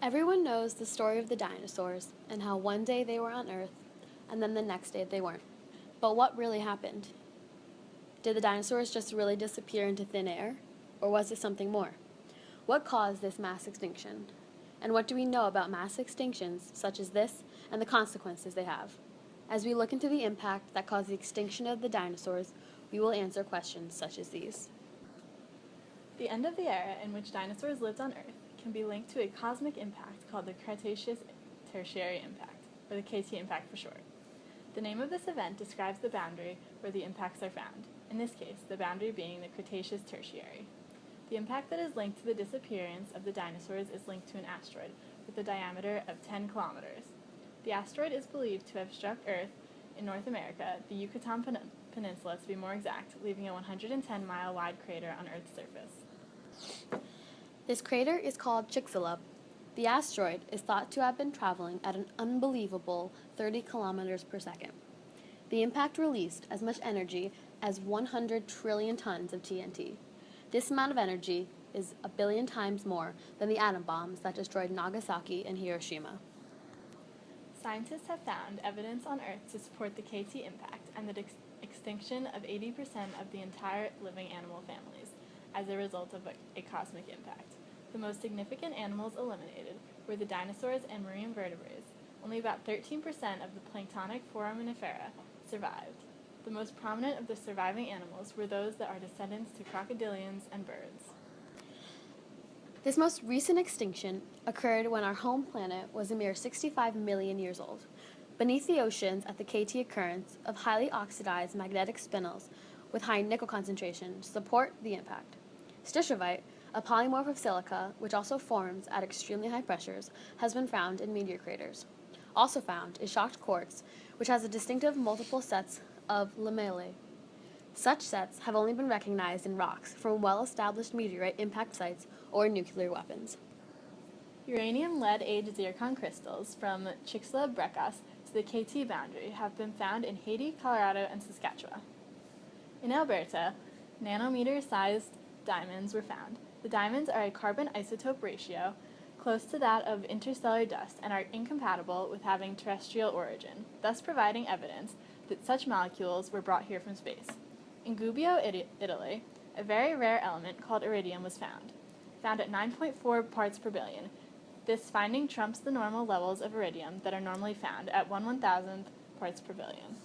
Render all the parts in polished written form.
Everyone knows the story of the dinosaurs and how one day they were on Earth and then the next day they weren't. But what really happened? Did the dinosaurs just really disappear into thin air? Or was it something more? What caused this mass extinction? And what do we know about mass extinctions such as this and the consequences they have? As we look into the impact that caused the extinction of the dinosaurs, we will answer questions such as these. The end of the era in which dinosaurs lived on Earth can be linked to a cosmic impact called the Cretaceous-Tertiary impact, or the KT impact for short. The name of this event describes the boundary where the impacts are found, in this case, the boundary being the Cretaceous-Tertiary. The impact that is linked to the disappearance of the dinosaurs is linked to an asteroid with a diameter of 10 kilometers. The asteroid is believed to have struck Earth in North America, the Yucatan Peninsula to be more exact, leaving a 110-mile wide crater on Earth's surface. This crater is called Chicxulub. The asteroid is thought to have been traveling at an unbelievable 30 kilometers per second. The impact released as much energy as 100 trillion tons of TNT. This amount of energy is a billion times more than the atom bombs that destroyed Nagasaki and Hiroshima. Scientists have found evidence on Earth to support the KT impact and the extinction of 80% of the entire living animal families as a result of a cosmic impact. The most significant animals eliminated were the dinosaurs and marine vertebrates. Only about 13% of the planktonic foraminifera survived. The most prominent of the surviving animals were those that are descendants to crocodilians and birds. This most recent extinction occurred when our home planet was a mere 65 million years old. Beneath the oceans at the KT occurrence of highly oxidized magnetic spinels with high nickel concentration support the impact. Stishovite, a polymorph of silica, which also forms at extremely high pressures, has been found in meteor craters. Also found is shocked quartz, which has a distinctive multiple sets of lamellae. Such sets have only been recognized in rocks from well-established meteorite impact sites or nuclear weapons. Uranium lead-age zircon crystals from Chicxulub-Brecas to the KT boundary have been found in Haiti, Colorado, and Saskatchewan. In Alberta, nanometer-sized diamonds were found. The diamonds are a carbon isotope ratio close to that of interstellar dust and are incompatible with having terrestrial origin, thus providing evidence that such molecules were brought here from space. In Gubbio, Italy, a very rare element called iridium was found at 9.4 parts per billion. This finding trumps the normal levels of iridium that are normally found at 1/1000th parts per billion.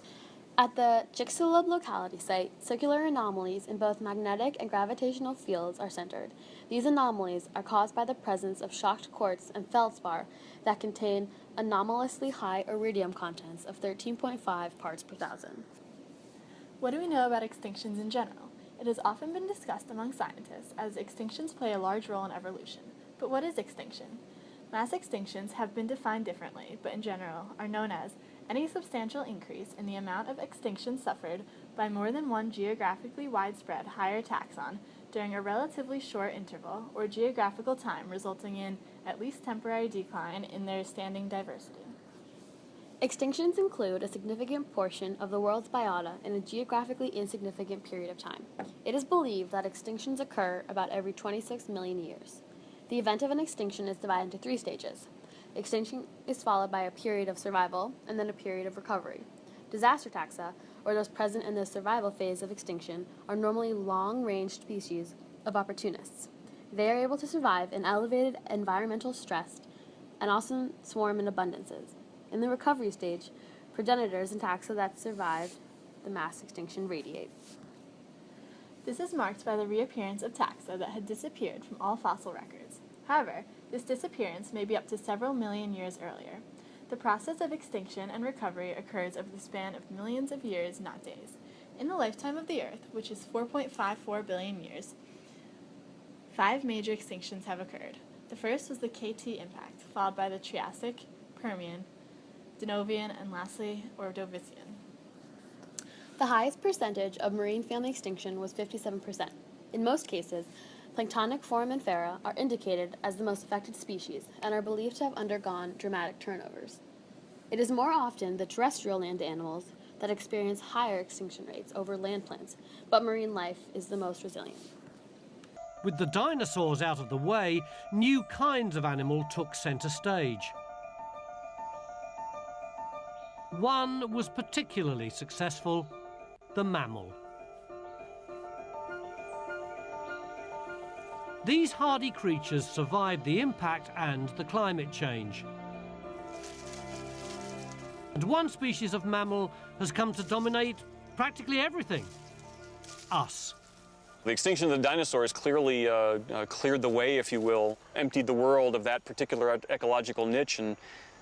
At the Chicxulub locality site, circular anomalies in both magnetic and gravitational fields are centered. These anomalies are caused by the presence of shocked quartz and feldspar that contain anomalously high iridium contents of 13.5 parts per thousand. What do we know about extinctions in general? It has often been discussed among scientists as extinctions play a large role in evolution. But what is extinction? Mass extinctions have been defined differently, but in general are known as any substantial increase in the amount of extinction suffered by more than one geographically widespread higher taxon during a relatively short interval or geographical time resulting in at least temporary decline in their standing diversity. Extinctions include a significant portion of the world's biota in a geographically insignificant period of time. It is believed that extinctions occur about every 26 million years. The event of an extinction is divided into 3 stages. Extinction is followed by a period of survival and then a period of recovery. Disaster taxa, or those present in the survival phase of extinction, are normally long-ranged species of opportunists. They are able to survive in elevated environmental stress and also swarm in abundances. In the recovery stage, progenitors and taxa that survived the mass extinction radiate. This is marked by the reappearance of taxa that had disappeared from all fossil records. However, this disappearance may be up to several million years earlier. The process of extinction and recovery occurs over the span of millions of years, not days. In the lifetime of the Earth, which is 4.54 billion years, 5 major extinctions have occurred. The first was the KT impact, followed by the Triassic, Permian, Denovian, and lastly, Ordovician. The highest percentage of marine family extinction was 57%. In most cases, planktonic foraminifera are indicated as the most affected species and are believed to have undergone dramatic turnovers. It is more often the terrestrial land animals that experience higher extinction rates over land plants, but marine life is the most resilient. With the dinosaurs out of the way, new kinds of animal took centre stage. One was particularly successful, the mammal. These hardy creatures survived the impact and the climate change. And one species of mammal has come to dominate practically everything: us. The extinction of the dinosaurs clearly cleared the way, if you will, emptied the world of that particular ecological niche and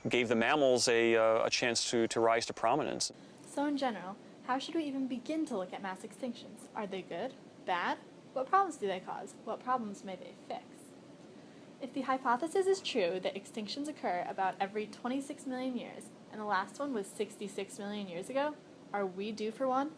gave the mammals a chance to rise to prominence. So in general, how should we even begin to look at mass extinctions? Are they good? Bad? What problems do they cause? What problems may they fix? If the hypothesis is true that extinctions occur about every 26 million years, and the last one was 66 million years ago, are we due for one?